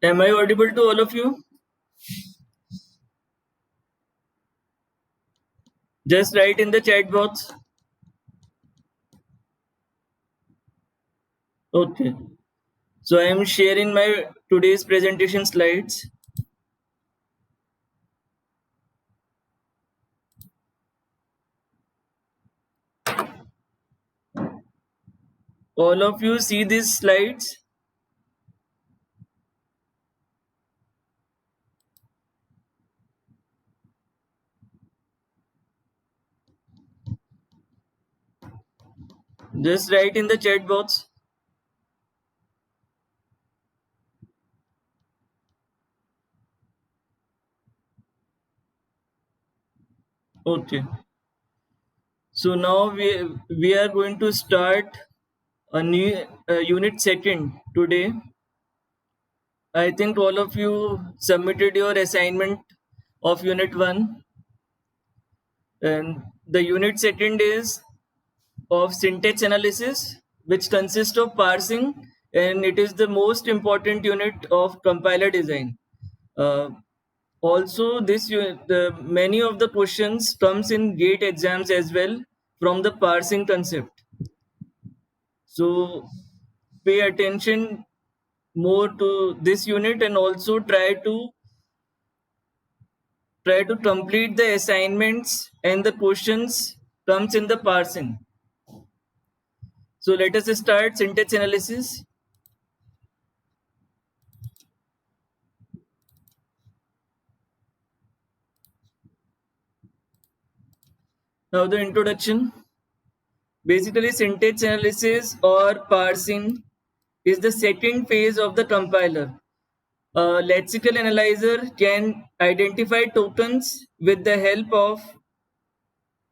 Am I audible to all of you? Just write in the chat box. Okay. So I am sharing my today's presentation slides. All of you see these slides? Just write in the chat box. Okay. So now we are going to start a new unit second today. I think all of you submitted your assignment of unit 1, and the unit second is of syntax analysis, which consists of parsing, and it is the most important unit of compiler design. Also, many of the questions comes in GATE exams as well from the parsing concept. So pay attention more to this unit, and also try to complete the assignments and the questions comes in the parsing. So let us start syntax analysis. Now the introduction. Basically, syntax analysis or parsing is the second phase of the compiler. A lexical analyzer can identify tokens with the help of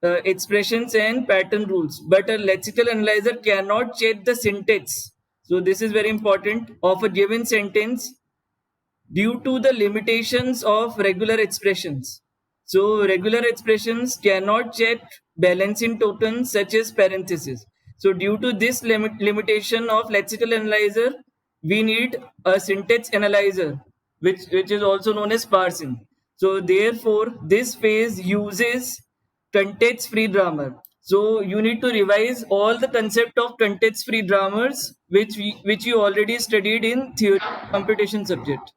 expressions and pattern rules, but a lexical analyzer cannot check the syntax. So this is very important of a given sentence due to the limitations of regular expressions. So regular expressions cannot check balancing tokens such as parentheses. So due to this limitation of lexical analyzer, we need a syntax analyzer, which is also known as parsing. So therefore, this phase uses context-free grammar. So you need to revise all the concept of context-free grammars, which you already studied in theory computation subject.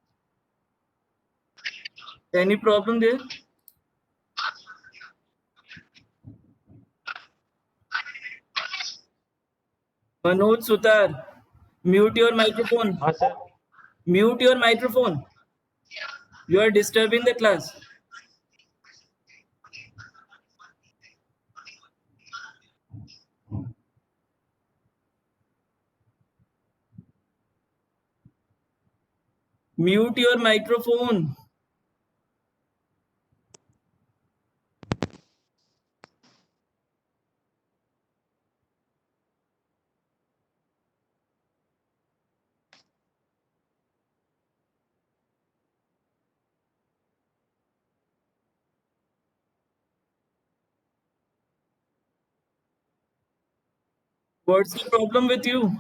Any problem there? Manoj Sutar, mute your microphone. हाँ sir. Mute your microphone. You are disturbing the class. Mute your microphone. What's the problem with you?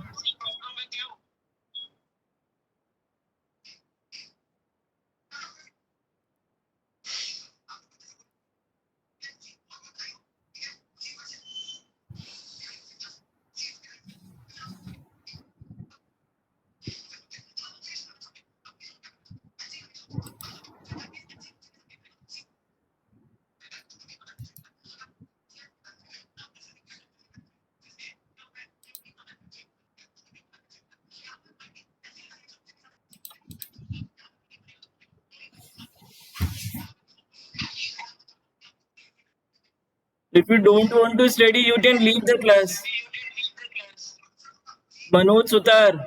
If you don't want to study, you can leave the class. Manoj Sutar,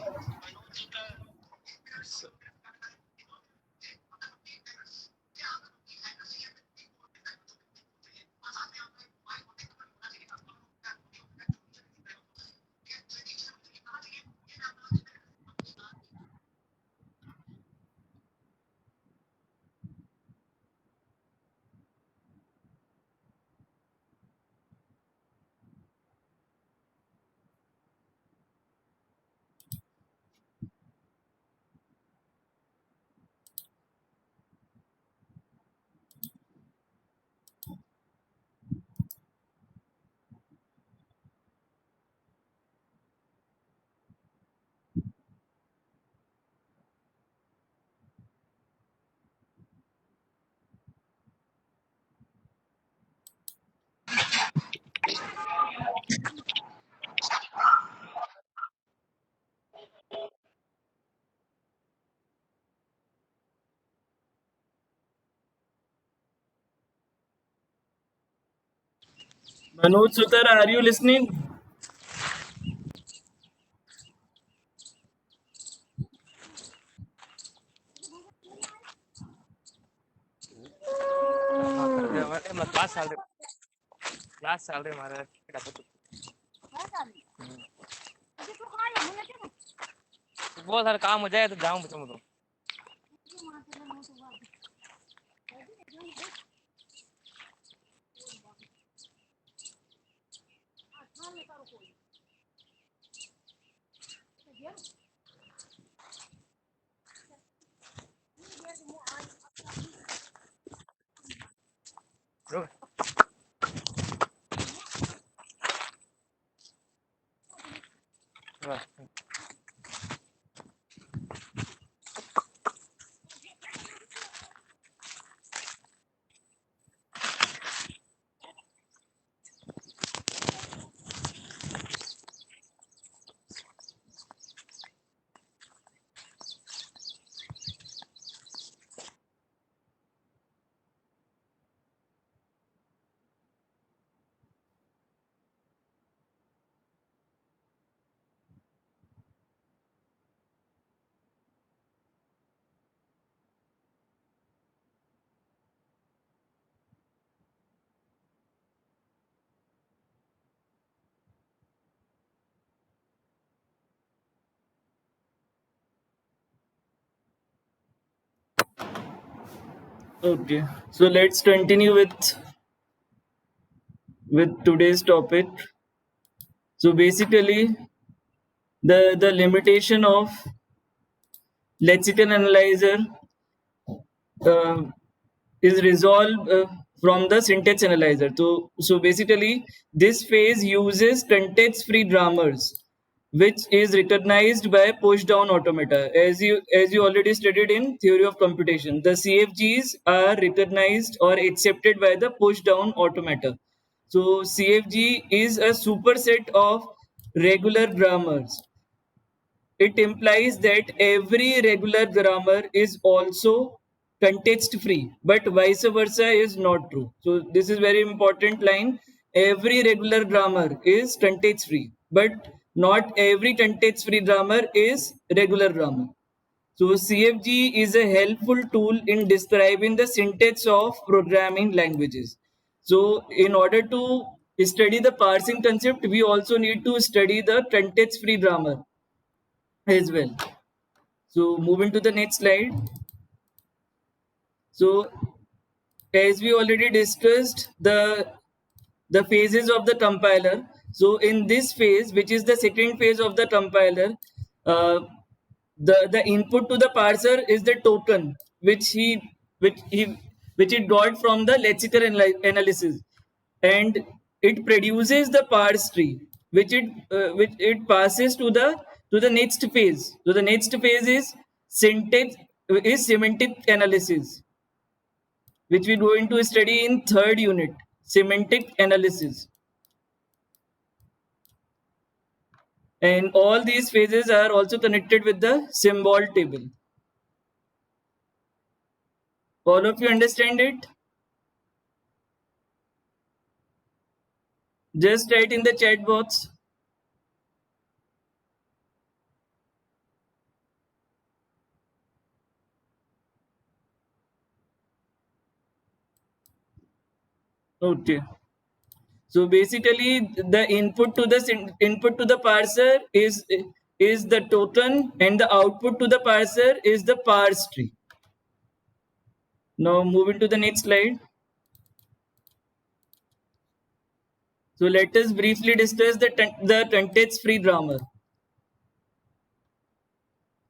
Manoj Sutar, are you listening? Class salary हमारा बहुत सारा काम हो जाए तो जाऊँ बच्चों तो रुक। Okay, so let's continue with today's topic. So basically, the limitation of lexical analyzer uh, is resolved from the syntax analyzer. So basically, this phase uses context-free grammars, which is recognized by push-down automata. As you already studied in theory of computation, the CFGs are recognized or accepted by the push-down automata. So CFG is a superset of regular grammars. It implies that every regular grammar is also context free, but vice versa is not true. So this is very important line. Every regular grammar is context free, but not every context free grammar is regular grammar. So CFG is a helpful tool in describing the syntax of programming languages. So in order to study the parsing concept, we also need to study the context free grammar as well. So moving to the next slide. So as we already discussed the phases of the compiler. So in this phase, which is the second phase of the compiler, uh, the input to the parser is the token which he which it got from the lexical analysis, and it produces the parse tree which it passes to the next phase. So the next phase is semantic analysis, which we're going to study in third unit, semantic analysis. And all these phases are also connected with the symbol table. All of you understand it? Just write in the chat box. Okay. So basically, the input to the parser is the token, and the output to the parser is the parse tree. Now moving to the next slide. So let us briefly discuss the context-free grammar.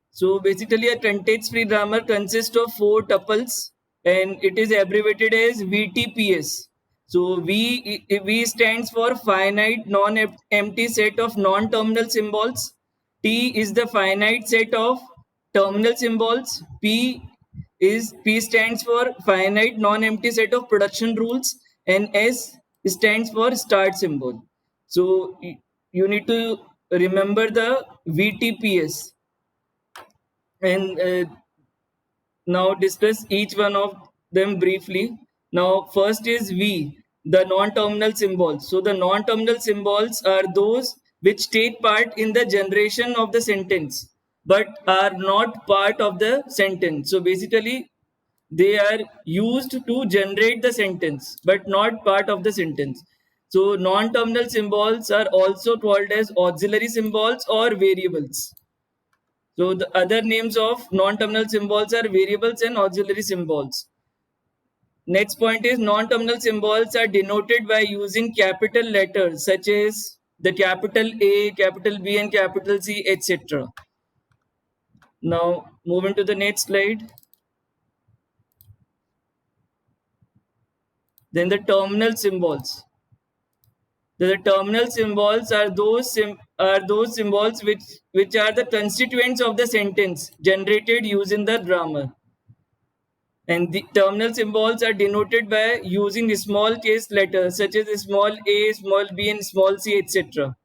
So basically, a context-free grammar consists of four tuples, and it is abbreviated as VTPS. So V stands for finite non-empty set of non-terminal symbols. T is the finite set of terminal symbols. P stands for finite non-empty set of production rules, and S stands for start symbol. So you need to remember the VTPS, and now discuss each one of them briefly. Now first is V. the non-terminal symbols. So the non-terminal symbols are those which take part in the generation of the sentence but are not part of the sentence. So basically they are used to generate the sentence but not part of the sentence. So non-terminal symbols are also called as auxiliary symbols or variables. So the other names of non-terminal symbols are variables and auxiliary symbols. Next point is non-terminal symbols are denoted by using capital letters such as the capital A, capital B and capital C, etc. Now moving to the next slide. Then the terminal symbols. The terminal symbols are those symbols which are the constituents of the sentence generated using the grammar. And the terminal symbols are denoted by using small case letters such as small a, small b, and small c, etc.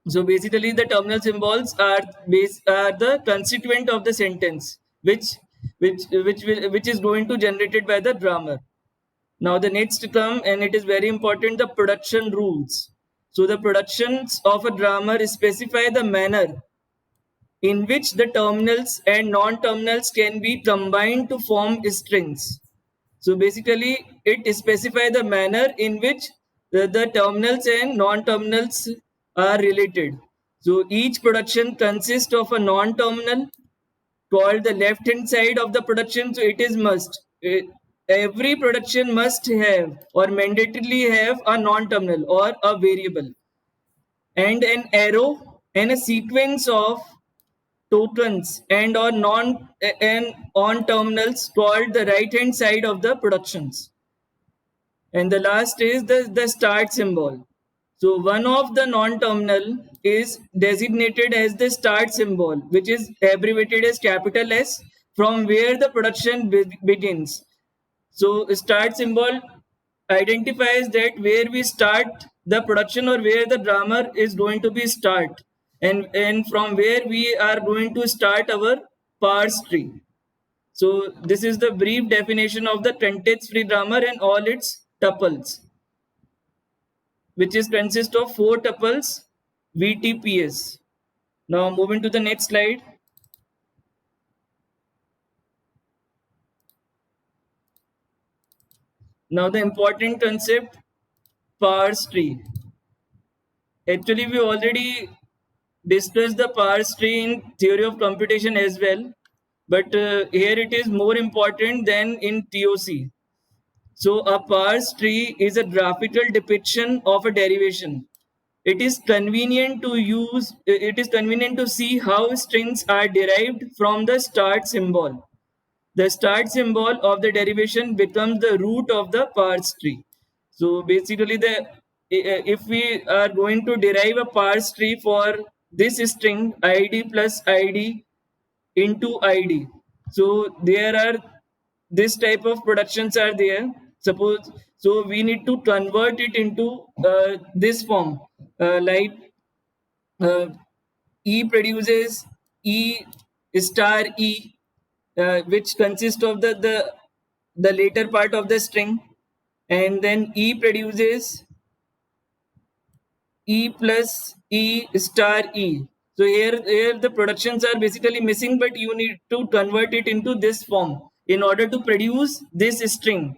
So basically, the terminal symbols are the constituent of the sentence, which is going to generated by the grammar. Now the next term, and it is very important, the production rules. So the productions of a grammar specify the manner in which the terminals and non-terminals can be combined to form strings. So basically, it specifies the manner in which the terminals and non-terminals are related. So each production consists of a non-terminal called the left-hand side of the production. So it is must. Every production must have or mandatorily have a non-terminal or a variable and an arrow and a sequence of tokens and on terminals called the right hand side of the productions. And the last is the start symbol. So one of the non-terminal is designated as the start symbol, which is abbreviated as capital S, from where the production begins. So start symbol identifies that where we start the production or where the grammar is going to be start, and from where we are going to start our parse tree. So this is the brief definition of the context-free grammar and all its tuples, which is consist of 4 tuples VTPS. Now moving to the next slide. Now the important concept, parse tree. Actually, we already discussed the parse tree in theory of computation as well, but here it is more important than in TOC. So a parse tree is a graphical depiction of a derivation. It is convenient to see how strings are derived from the start symbol. The start symbol of the derivation becomes the root of the parse tree. So basically, if we are going to derive a parse tree for this string id plus id into id, so there are this type of productions are there. Suppose so we need to convert it into this form, like E produces E star E, which consists of the later part of the string, and then E produces E plus E star E. So here the productions are basically missing, but you need to convert it into this form in order to produce this string.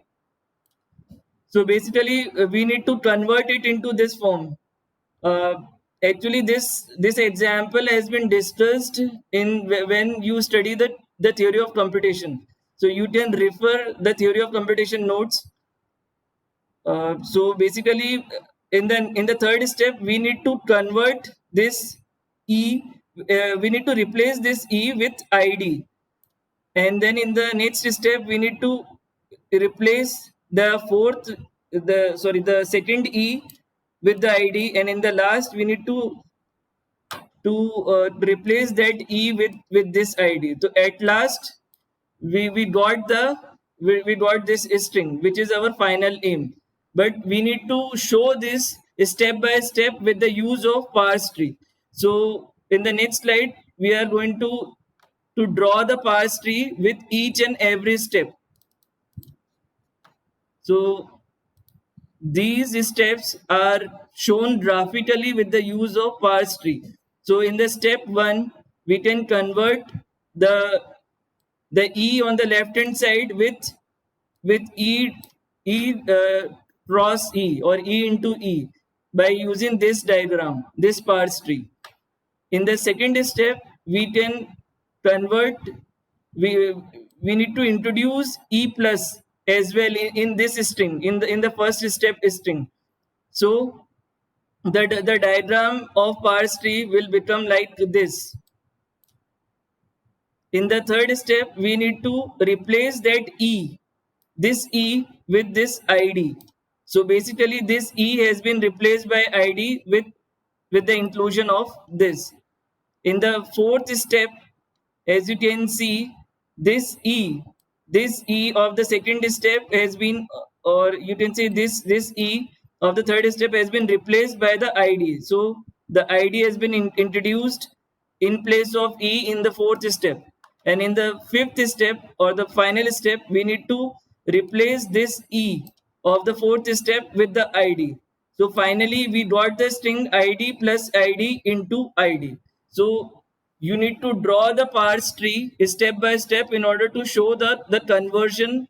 So basically, we need to convert it into this form. Actually, this example has been discussed in when you study the theory of computation. So you can refer the theory of computation notes. So basically, in the third step, we need to convert this E. We need to replace this E with ID, and then in the next step, we need to replace the second E with the ID, and in the last, we need to replace that E with this ID. So at last, we got we got this string, which is our final aim. But we need to show this step by step with the use of parse tree. So in the next slide, we are going to draw the parse tree with each and every step. So these steps are shown graphically with the use of parse tree. So in the step 1, we can convert the e on the left hand side with cross e or e into e by using this diagram, this parse tree. In the second step, we can convert, we we need to introduce e plus as well in this string, in the first step string. So the diagram of parse tree will become like this. In the third step, we need to replace that this e with this id. So basically this e has been replaced by id with the inclusion of this. In the fourth step, as you can see, this e of the second step has been, or you can say this e of the third step has been replaced by the id. So the id has been introduced in place of e in the fourth step. And in the fifth step, or the final step, we need to replace this e of the fourth step with the id. So finally we got the string id plus id into id. So you need to draw the parse tree step by step in order to show the conversion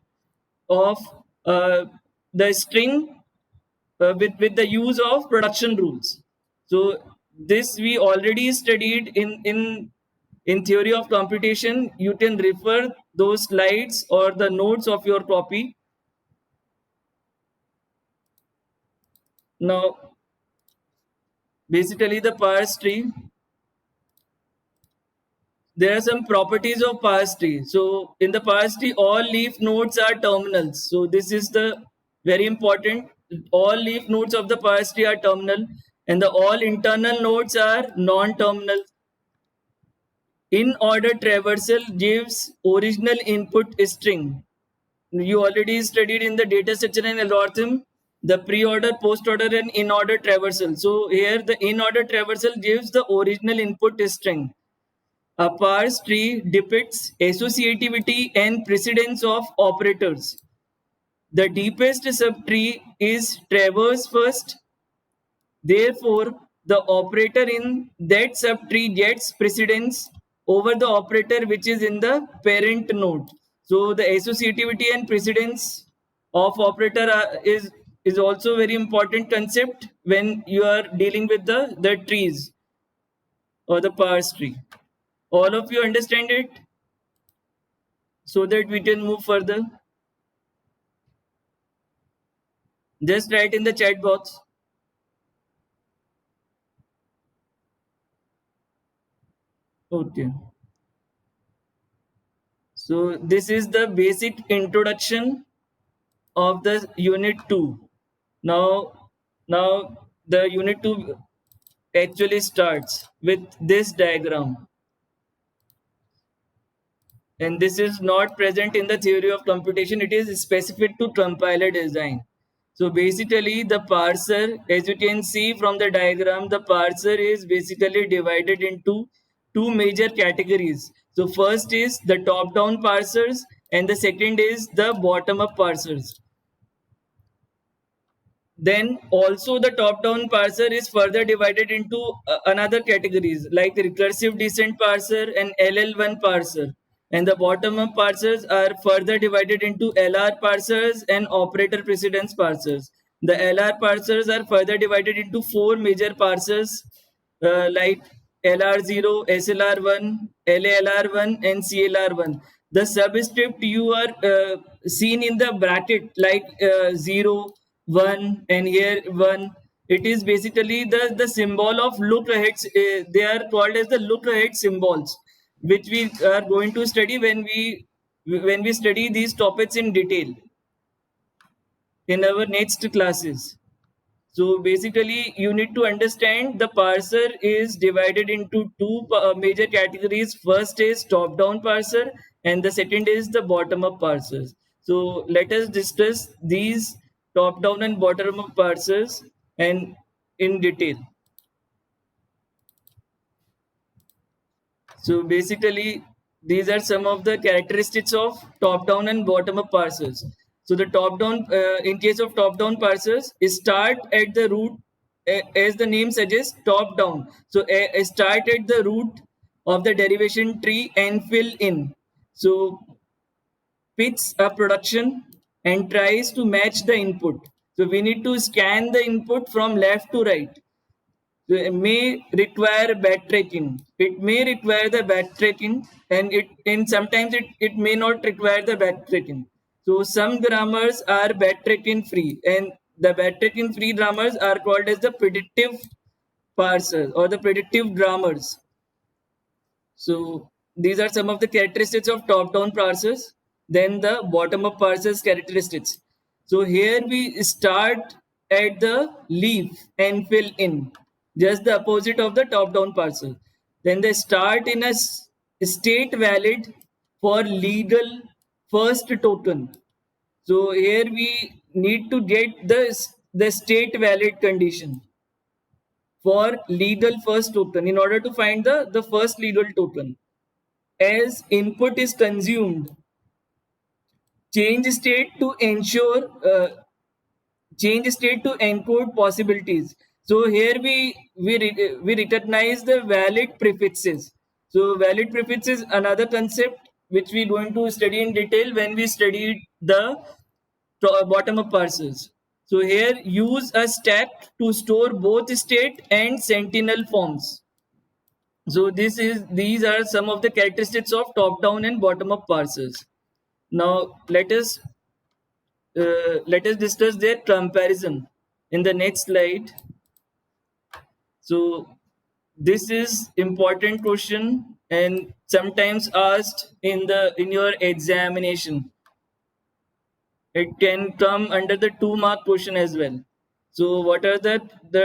of the string with the use of production rules. So this we already studied in theory of computation. You can refer those slides or the notes of your copy. Now basically the parse tree, there are some properties of parse tree. So in the parse tree, all leaf nodes are terminals. So this is the very important. All leaf nodes of the parse tree are terminal, and the all internal nodes are non-terminal. In order traversal gives original input string. You already studied in the data structure and algorithm the pre-order, post-order, and in-order traversal. So here the in-order traversal gives the original input string. A parse tree depicts associativity and precedence of operators. The deepest subtree is traversed first. Therefore, the operator in that subtree gets precedence over the operator which is in the parent node. So the associativity and precedence of operator is also very important concept when you are dealing with the trees or the parse tree. All of you understand it? So that we can move further. Just write in the chat box. Okay. So this is the basic introduction of the unit 2. Now the unit 2 actually starts with this diagram. And this is not present in the theory of computation. It is specific to compiler design. So basically the parser, as you can see from the diagram, the parser is basically divided into two major categories. So first is the top-down parsers and the second is the bottom-up parsers. Then also the top-down parser is further divided into another categories like recursive descent parser and LL1 parser. And the bottom-up parsers are further divided into LR parsers and operator precedence parsers. The LR parsers are further divided into four major parsers like LR0, SLR1, LALR1 and CLR1. The subscript you are seen in the bracket like 0, 1 and here 1. It is basically the symbol of look ahead. They are called as the look ahead symbols, which we are going to study when we study these topics in detail in our next classes. So basically you need to understand the parser is divided into two major categories. First is top down parser and the second is the bottom up parsers. So let us discuss these top down and bottom up parsers and in detail. So basically these are some of the characteristics of top down and bottom up parsers. So the top-down, in case of top-down parsers, start at the root, as the name suggests, top-down. So start at the root of the derivation tree and fill in. So picks a production and tries to match the input. So we need to scan the input from left to right. So it may require backtracking. It may require the backtracking, and sometimes it may not require the backtracking. So some grammars are backtracking free, and the backtracking free grammars are called as the predictive parsers or the predictive grammars. So these are some of the characteristics of top-down parsers. Then the bottom-up parsers characteristics. So here we start at the leaf and fill in, just the opposite of the top-down parser. Then they start in a state valid for legal first token. So here we need to get the state valid condition for legal first token in order to find the first legal token. As input is consumed, change state to ensure change state to encode possibilities. So here we recognize the valid prefixes. So valid prefix is another concept which we're going to study in detail when we study the bottom-up parsers. So here use a stack to store both state and sentinel forms. So these are some of the characteristics of top-down and bottom-up parsers. Now let us discuss their comparison in the next slide. So this is important question and sometimes asked in your examination. It can come under the 2-mark question as well. So what are the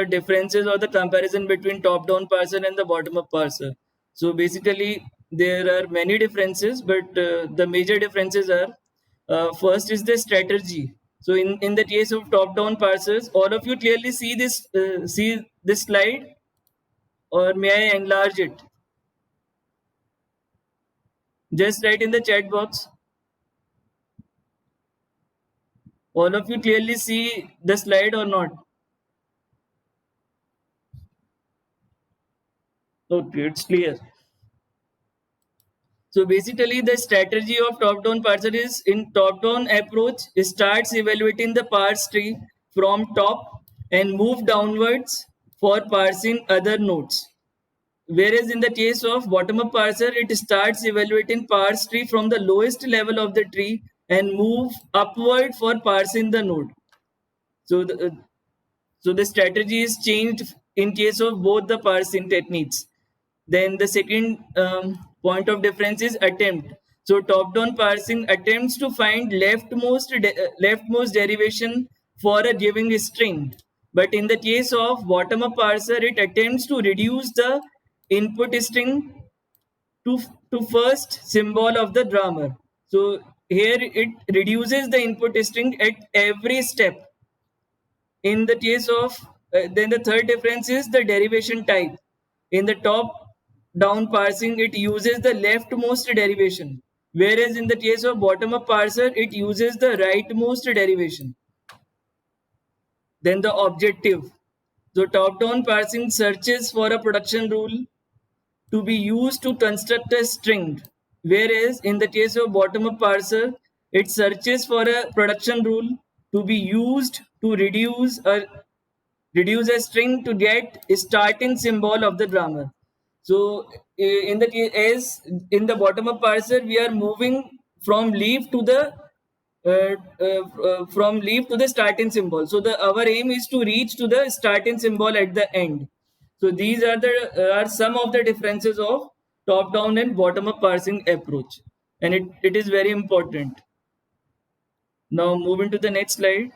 differences or the comparison between top-down parser and the bottom-up parser? So basically there are many differences, but the major differences are, first is the strategy. So in the case of top-down parsers, all of you clearly see this slide, or may I enlarge it? Just write in the chat box. All of you clearly see the slide or not? Okay, it's clear. So basically the strategy of top-down parser is, in top-down approach, it starts evaluating the parse tree from top and move downwards for parsing other nodes. Whereas in the case of bottom-up parser, it starts evaluating parse tree from the lowest level of the tree and move upward for parsing the node. So the strategy is changed in case of both the parsing techniques. Then the second point of difference is attempt. So top-down parsing attempts to find leftmost derivation for a given string. But in the case of bottom-up parser, it attempts to reduce the input string to first symbol of the grammar. So here it reduces the input string at every step. In the case of, then the third difference is the derivation type. In the top down parsing, it uses the leftmost derivation, whereas in the case of bottom up parser, it uses the rightmost derivation. Then the objective. So top down parsing searches for a production rule to be used to construct a string, whereas in the case of bottom up parser, it searches for a production rule to be used to reduce a string to get a starting symbol of the grammar. So in the bottom up parser, we are moving from leaf to the starting symbol. So our aim is to reach to the starting symbol at the end. So these are some of the differences of top down and bottom up parsing approach, and it is very important. Now moving to the next slide.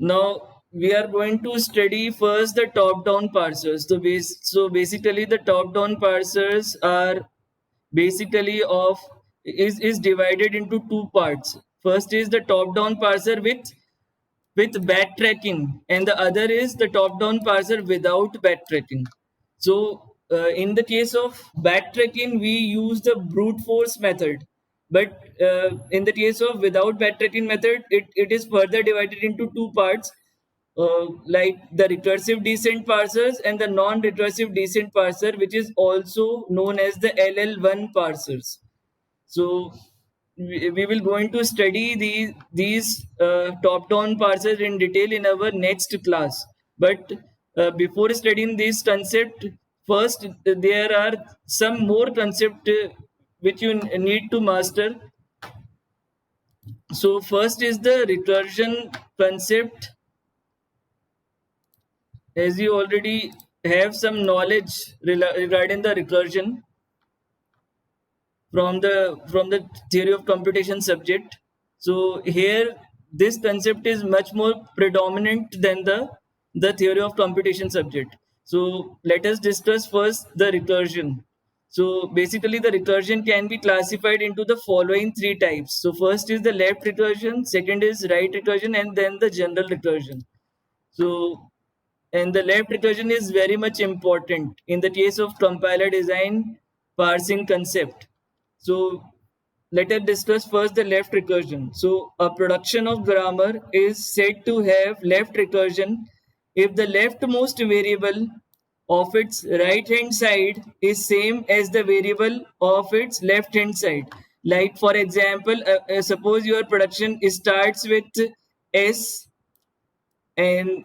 Now we are going to study first the top-down parsers. So basically the top-down parsers are basically is divided into two parts. First is the top-down parser with with backtracking, and the other is the top-down parser without backtracking. So in the case of backtracking, we use the brute force method. But in the case of without backtracking method, it is further divided into two parts, like the recursive descent parsers and the non-recursive descent parser, which is also known as the LL1 parsers. So we will going to study these top-down parsers in detail in our next class. But before studying this concept, first there are some more concept which you need to master. So first is the recursion concept. As you already have some knowledge regarding the recursion from the theory of computation subject. So here this concept is much more predominant than the theory of computation subject. So let us discuss first the recursion. So basically the recursion can be classified into the following three types. So first is the left recursion, second is right recursion, and then the general recursion. So, and the left recursion is very much important in the case of compiler design parsing concept. So let us discuss first the left recursion. So a production of grammar is said to have left recursion if the leftmost variable of its right hand side is same as the variable of its left hand side. Like for example, suppose your production starts with S and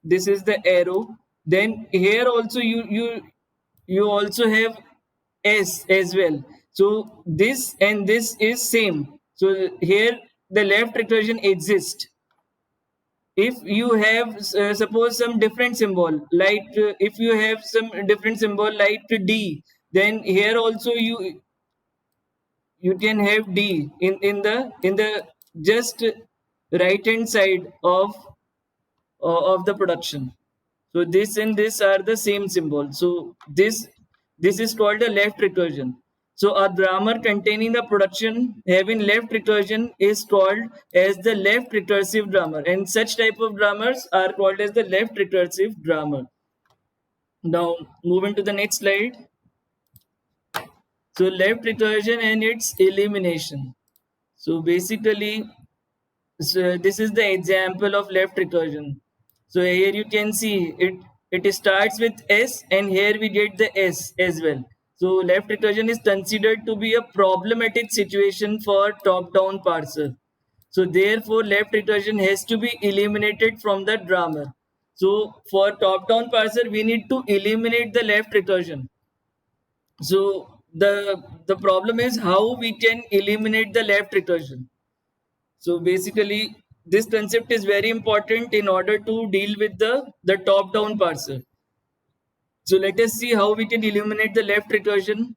this is the arrow, then here also you also have S as well. So this and this is same. So here the left recursion exists. If you have suppose some different symbol, like if you have some different symbol like D, then here also you can have D in the just right hand side of the production. So this and this are the same symbol. So this is called a left recursion. So a grammar containing the production having left recursion is called as the left recursive grammar, and such type of grammars are called as the left recursive grammar. Now moving to the next slide. So left recursion and its elimination. So basically, so this is the example of left recursion. So here you can see it starts with S and here we get the S as well. So left recursion is considered to be a problematic situation for top-down parser. So therefore left recursion has to be eliminated from the grammar. So for top-down parser we need to eliminate the left recursion. So the problem is how we can eliminate the left recursion. So basically, this concept is very important in order to deal with the top-down parser. So let us see how we can eliminate the left recursion.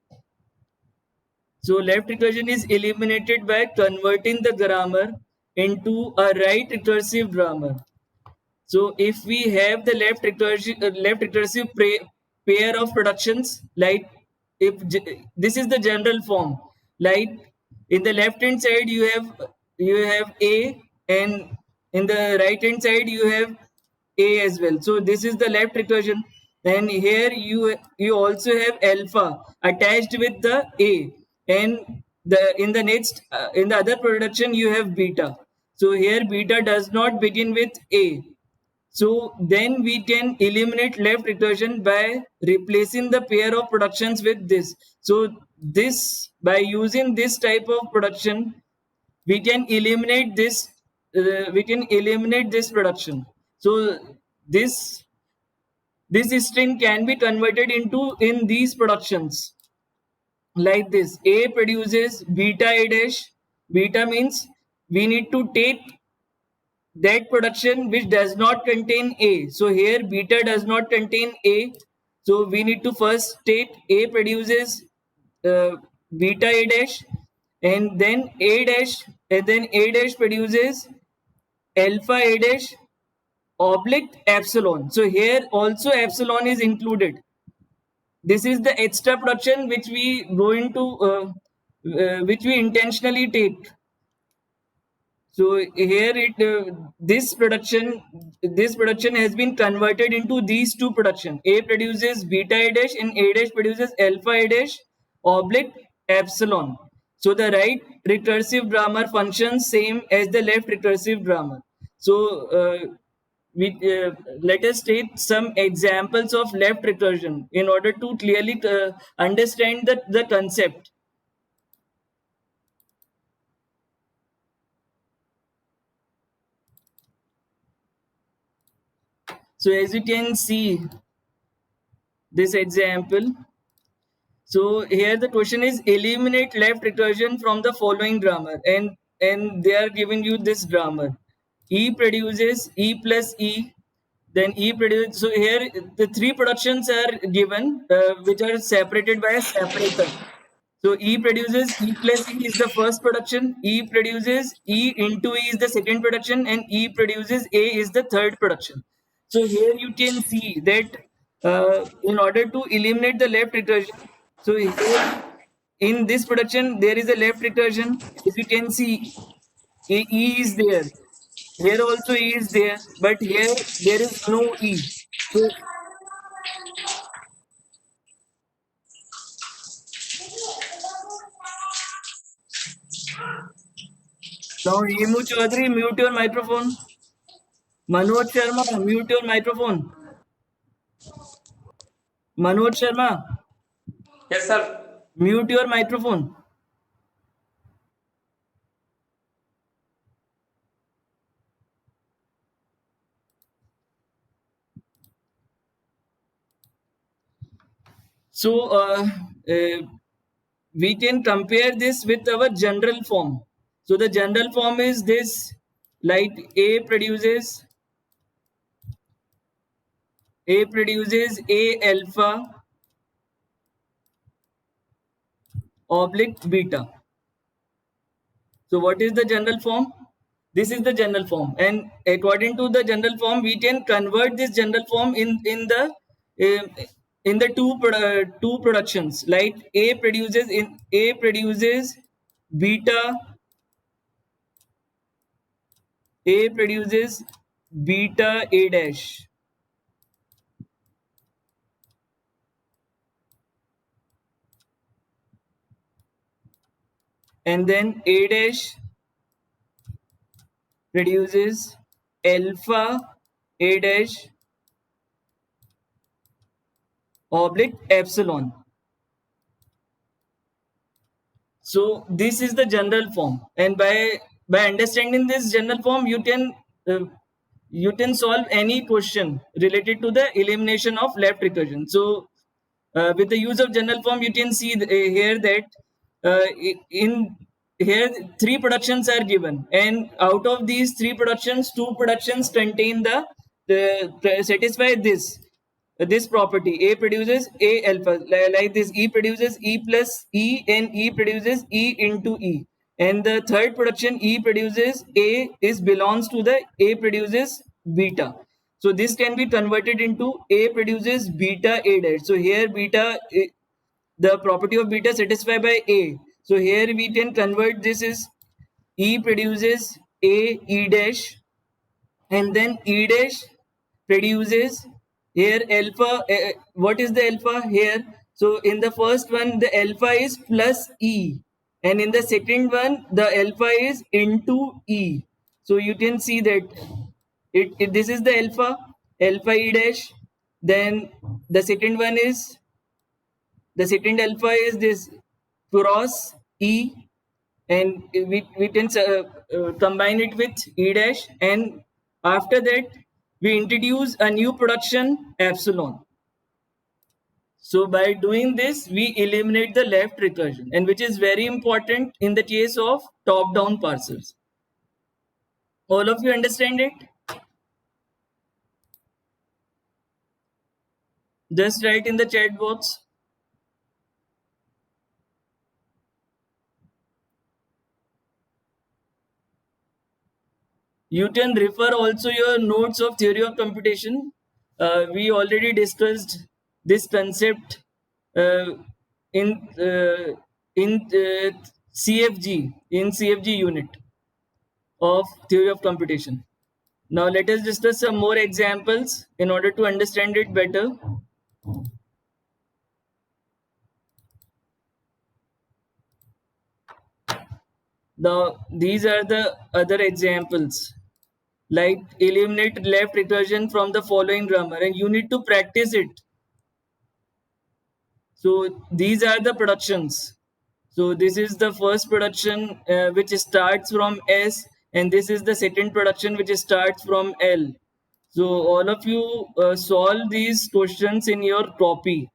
So left recursion is eliminated by converting the grammar into a right recursive grammar. So if we have the left recursive pair of productions, like if this is the general form, like in the left hand side you have A and in the right hand side you have A as well. So this is the left recursion, and here you also have alpha attached with the A, and in the next in the other production you have beta. So here beta does not begin with A. So then we can eliminate left recursion by replacing the pair of productions with this. So this, by using this type of production, we can eliminate this. We can eliminate this production. So this string can be converted into in these productions like this. A produces beta A dash. Beta means we need to take that production which does not contain A. So here beta does not contain A. So we need to first state A produces beta A dash, and then A dash, and then A dash produces alpha A dash oblique epsilon. So here also epsilon is included. This is the extra production which we go into which we intentionally take. So here this production has been converted into these two production. A produces beta A dash and A dash produces alpha A dash oblique epsilon. So the right recursive grammar functions same as the left recursive grammar. So we let us take some examples of left recursion in order to clearly understand the concept. So as you can see this example, so here the question is eliminate left recursion from the following grammar, and they are giving you this grammar. E produces E plus E, then E produces. So here the three productions are given, which are separated by a separator. So E produces E plus E is the first production, E produces E into E is the second production, and E produces A is the third production. So here you can see that in order to eliminate the left recursion, so here in this production there is a left recursion. As you can see, E is there. Here also E is there, but here there is no E. So now Hemu Chaudhary, mute your microphone. Manoj Sharma, mute your microphone. Manoj Sharma, Yes, sir. mute your microphone. So we can compare this with our general form. So the general form is this, like A produces A alpha oblique beta. So what is the general form? This is the general form, and according to the general form, we can convert this general form uh, in the two productions. Like A produces beta A produces beta A dash, and then A dash produces alpha A dash oblique epsilon. So this is the general form, and by understanding this general form, you can solve any question related to the elimination of left recursion. So with the use of general form, you can see here that in here three productions are given, and out of these three productions, two productions contain the satisfy this property. A produces A alpha, like this. E produces E plus E, and E produces E into E, and the third production E produces A is belongs to the A produces beta. So this can be converted into A produces beta A dash. So here beta, the property of beta satisfied by A. So here we can convert this is E produces A E dash, and then E dash produces here alpha. What is the alpha here? So in the first one the alpha is plus E, and in the second one the alpha is into E. So you can see that this is the alpha E dash. Then the second one is, the second alpha is this cross E, and we can combine it with E dash, and after that we introduce a new production epsilon. So by doing this we eliminate the left recursion, and which is very important in the case of top down parsers. All of you understand it? Just write in the chat box. You can refer also your notes of theory of computation. We already discussed this concept uh, in uh, in CFG unit. of theory of computation. Now let us discuss some more examples in order to understand it better. Now these are the other examples, like eliminate left recursion from the following grammar, and you need to practice it. So these are the productions. So this is the first production which starts from S, and this is the second production which starts from L. So all of you solve these questions in your copy.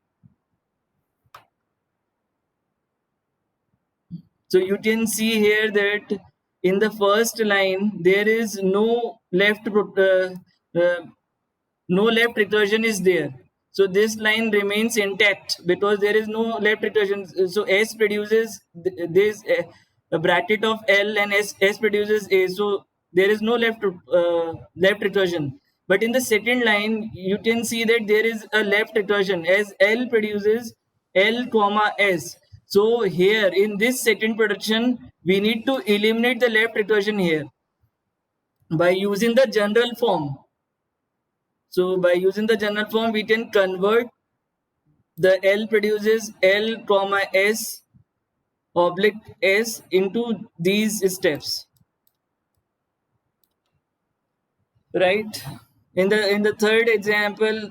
So you can see here that in the first line there is no no left recursion is there. So this line remains intact because there is no left recursion. So S produces this a bracket of L, and S produces A. So there is no left recursion. But in the second line, you can see that there is a left recursion as L produces L comma S. So here in this second production, we need to eliminate the left recursion here by using the general form. So by using the general form, we can convert the L produces L comma S oblique S into these steps, right? In the third example,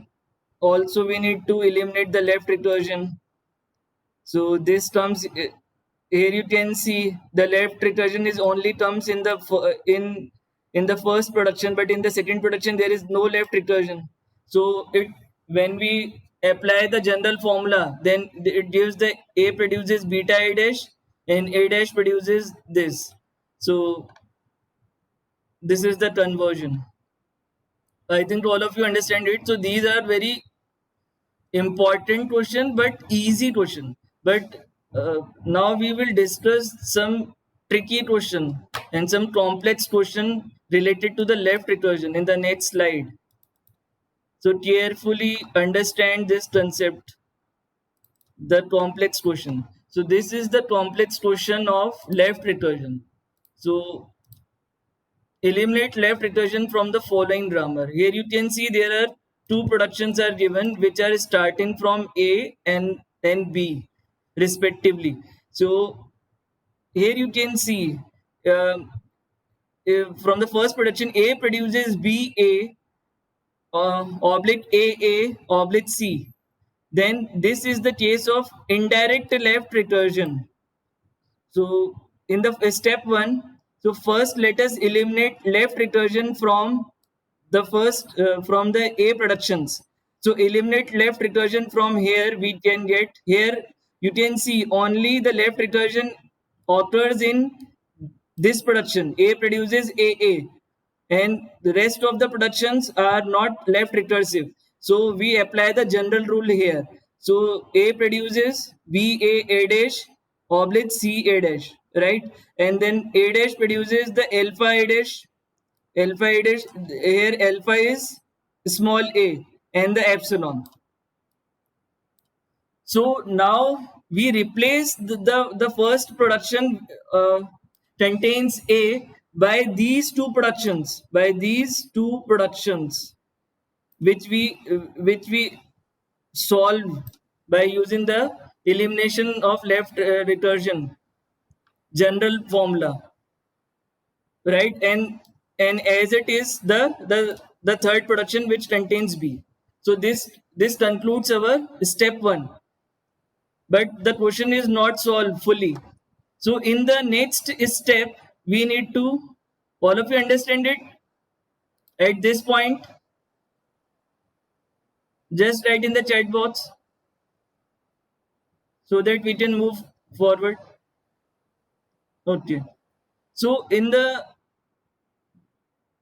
also we need to eliminate the left recursion. So this comes here. You can see the left recursion is only comes in the in the first production, but in the second production there is no left recursion. So it when we apply the general formula, then it gives the A produces beta A dash and A dash produces this. So this is the conversion. I think all of you understand it. So these are very important question but easy question. But now we will discuss some tricky question and some complex question related to the left recursion in the next slide. So carefully understand this concept, the complex question. So this is the complex question of left recursion. So eliminate left recursion from the following grammar. Here you can see there are two productions are given which are starting from A and B respectively. So here you can see from the first production, A produces BA oblique AA oblique C. Then this is the case of indirect left recursion. So in the step 1, so first let us eliminate left recursion from the first from the A productions. So eliminate left recursion from here. We can get here, you can see only the left recursion occurs in this production. A produces AA, and the rest of the productions are not left recursive. So we apply the general rule here. So A produces BA dash oblique C A dash, right? And then A dash produces the alpha A dash. Alpha A dash, here alpha is small a and the epsilon. So now we replace the first production contains A by these two productions, which we solve by using the elimination of left recursion general formula, right? And as it is the third production which contains B. So this concludes our step 1. But the question is not solved fully. So in the next step, we need to, all of you understand it at this point? Just write in the chat box so that we can move forward. Okay. So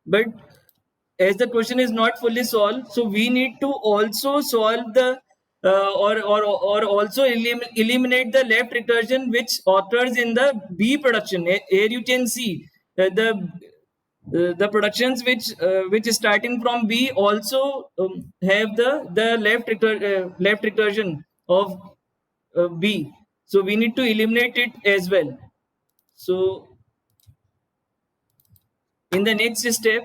but as the question is not fully solved, so we need to also solve the or also eliminate the left recursion which occurs in the B production. Here you can see the productions which is starting from B also have the left recursion of B. So we need to eliminate it as well. So In the next step,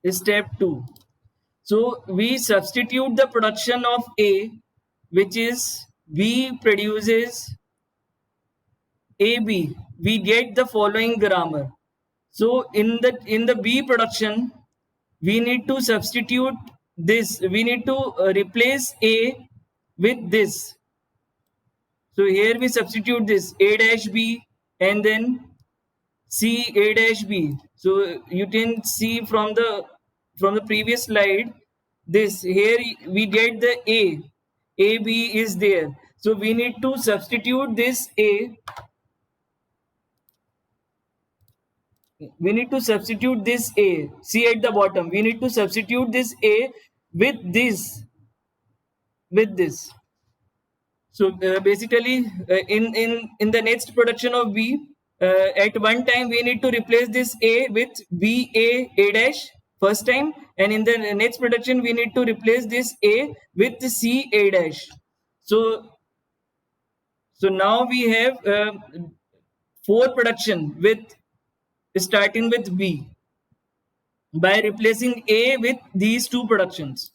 step 2. So we substitute the production of A, which is B produces AB. We get the following grammar. So in the B production, we need to substitute this. We need to replace A with this. So here we substitute this A dash B and then C A dash B. So you can see from the previous slide, this here we get the A B is there. So we need to substitute this A. We need to substitute this A. See at the bottom. We need to substitute this A with this. With this. So basically, in the next production of B, at one time we need to replace this A with B A dash first time, and in the next production we need to replace this A with C A dash. So now we have 4 production with starting with B by replacing A with these 2 productions.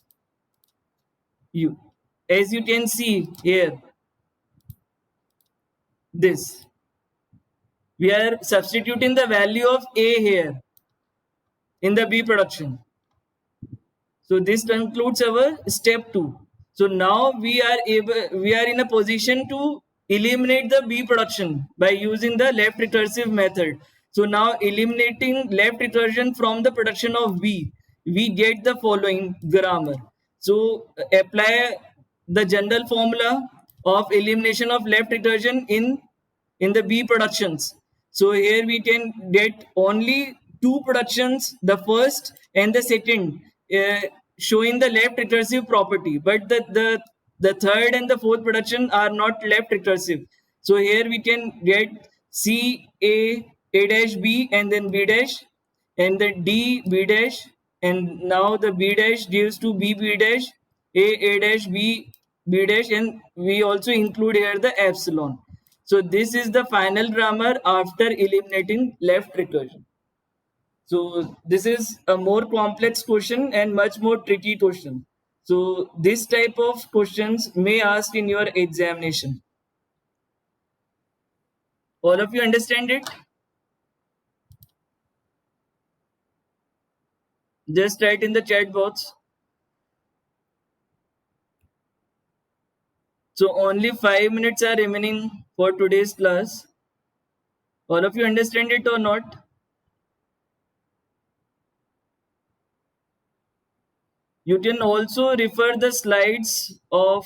As you can see here, this we are substituting the value of A here in the B production. So this concludes our step 2. So now we are in a position to eliminate the B production by using the left recursive method. So now eliminating left recursion from the production of B, we get the following grammar. So apply the general formula of elimination of left recursion in the B productions. So here we can get only 2 productions, the first and the second, showing the left recursive property, but the third and the fourth production are not left recursive. So here we can get C A dash B and then B dash, and then D B dash, and now the B dash gives to B dash, A dash B dash, and we also include here the epsilon. So this is the final grammar after eliminating left recursion. So this is a more complex question and much more tricky question. So this type of questions may ask in your examination. All of you understand it? Just write in the chat box. So only 5 minutes are remaining for today's class. All of you understand it or not? You can also refer the slides of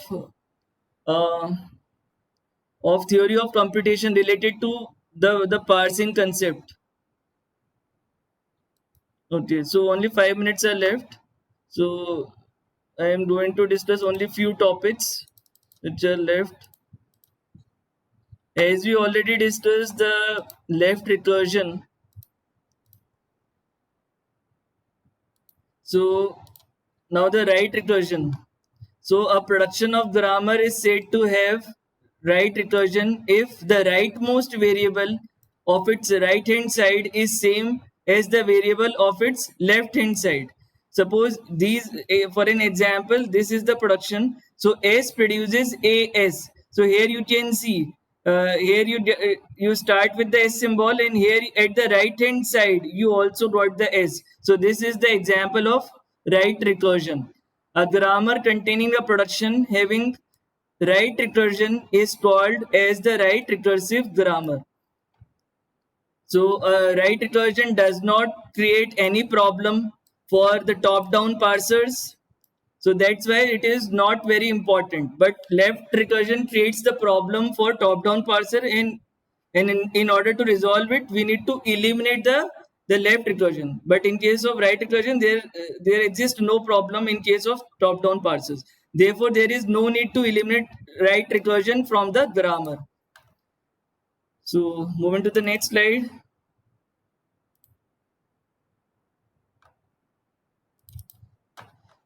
theory of computation related to the parsing concept. Okay, so only 5 minutes are left. So I am going to discuss only few topics which are left. As we already discussed the left recursion, so now the right recursion. So a production of grammar is said to have right recursion if the rightmost variable of its right hand side is same as the variable of its left hand side. Suppose these, for an example, this is the production. So S produces AS. So here you can see, here you start with the S symbol, and here at the right hand side you also got the S. So this is the example of right recursion. A grammar containing a production having right recursion is called as the right recursive grammar. So right recursion does not create any problem for the top-down parsers. So that's why it is not very important. But left recursion creates the problem for top-down parser, and in order to resolve it, we need to eliminate the left recursion. But in case of right recursion, there exists no problem in case of top-down parsers. Therefore, there is no need to eliminate right recursion from the grammar. So moving to the next slide.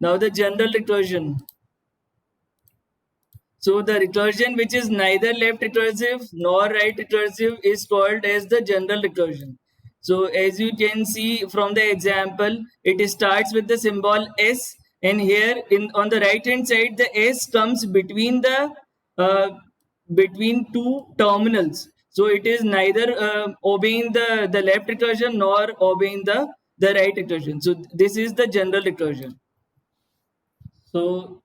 Now the general recursion. So the recursion which is neither left recursive nor right recursive is called as the general recursion. So as you can see from the example, it starts with the symbol S, and here in on the right hand side the S comes uh, between two terminals. So it is neither obeying the left recursion nor obeying the right recursion. So this is the general recursion. So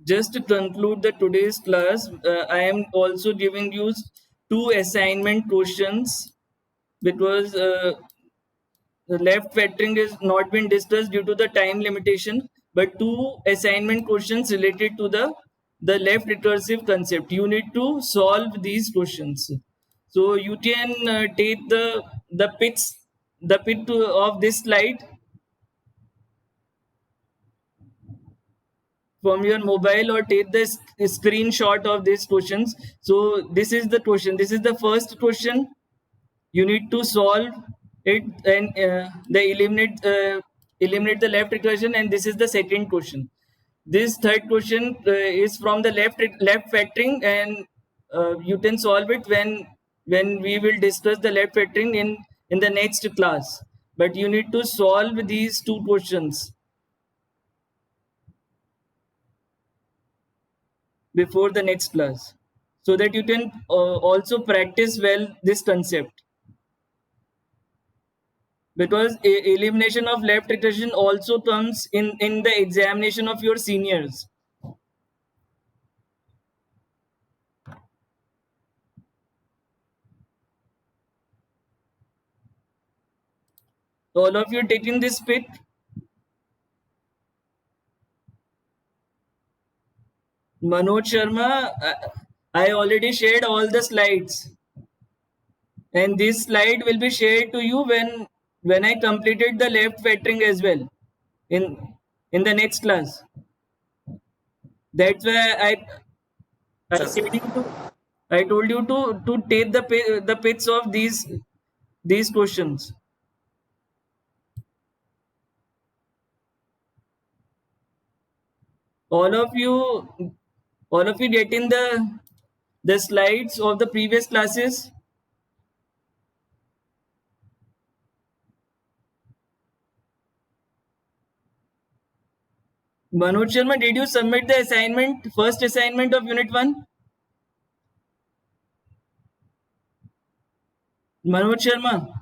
just to conclude the today's class, I am also giving you two assignment questions because the left factoring is not been discussed due to the time limitation, but two assignment questions related to the left recursive concept. You need to solve these questions. So you can take the pits the pit of this slide from your mobile or take the screenshot of these questions. So this is the question, this is the first question. You need to solve it and eliminate the left recursion, and this is the second question. This third question is from the left factoring, and you can solve it when we will discuss the left factoring in the next class, but you need to solve these two questions before the next class so that you can also practice well this concept, because elimination of left recursion also comes in the examination of your seniors. All of you taking this pit. Manoj Sharma, I already shared all the slides, and this slide will be shared to you when I completed the left factoring as well in the next class. That's why I said you to I told you to take the pits of these questions. All of you getting the slides of the previous classes. Manoj Sharma, did you submit the assignment, first assignment of unit 1? Manoj Sharma.